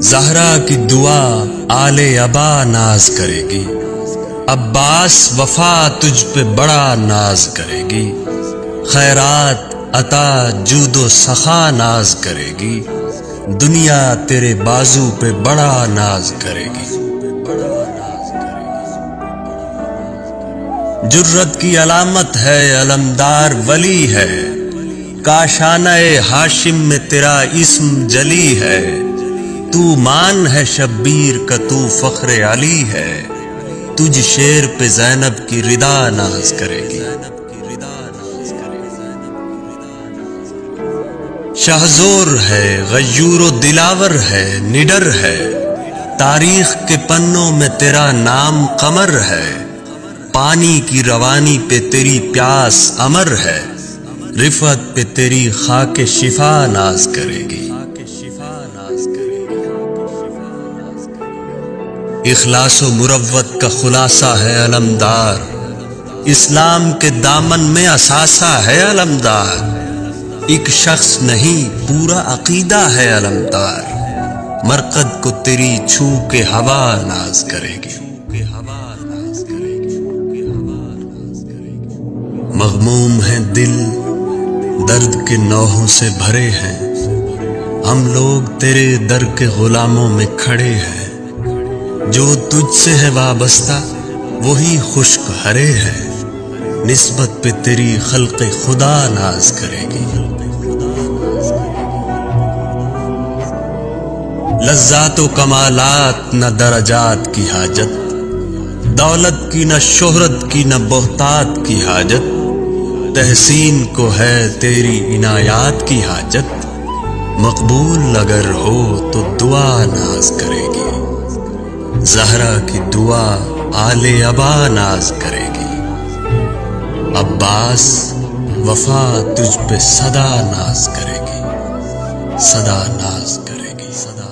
زہرا کی دعا آل ابا ناز کرے گی، عباس وفا تجھ پہ بڑا ناز کرے گی، خیرات عطا جود و سخا ناز کرے گی، دنیا تیرے بازو پہ بڑا ناز کرے گی۔ جرت کی علامت ہے علمدار ولی ہے، کاشانہ ہاشم میں تیرا اسم جلی ہے، تو مان ہے شبیر کا تو فخر علی ہے، تجھ شیر پہ زینب کی ردا ناز کرے گی۔ شہزور ہے غیور و دلاور ہے نڈر ہے، تاریخ کے پنوں میں تیرا نام قمر ہے، پانی کی روانی پہ تیری پیاس امر ہے، رفعت پہ تیری خاک شفا ناز کرے گی۔ اخلاص و مروت کا خلاصہ ہے علمدار، اسلام کے دامن میں اثاثہ ہے علمدار، ایک شخص نہیں پورا عقیدہ ہے علمدار، مرقد کو تیری چھو کے ہوا ناز کرے گی۔ مغموم ہیں دل درد کے نوحوں سے بھرے ہیں، ہم لوگ تیرے در کے غلاموں میں کھڑے ہیں، جو تجھ سے ہے وابستہ وہی خشک ہرے ہے، نسبت پہ تیری خلق خدا ناز کرے گی۔ لذات و کمالات نہ درجات کی حاجت، دولت کی نہ شہرت کی نہ بہتات کی حاجت، تحسین کو ہے تیری عنایات کی حاجت، مقبول اگر ہو تو دعا ناز کرے گی، زہرا کی دعا آل ابا ناز کرے گی، عباس وفا تجھ پہ صدا ناز کرے گی، صدا ناز کرے گی، صدا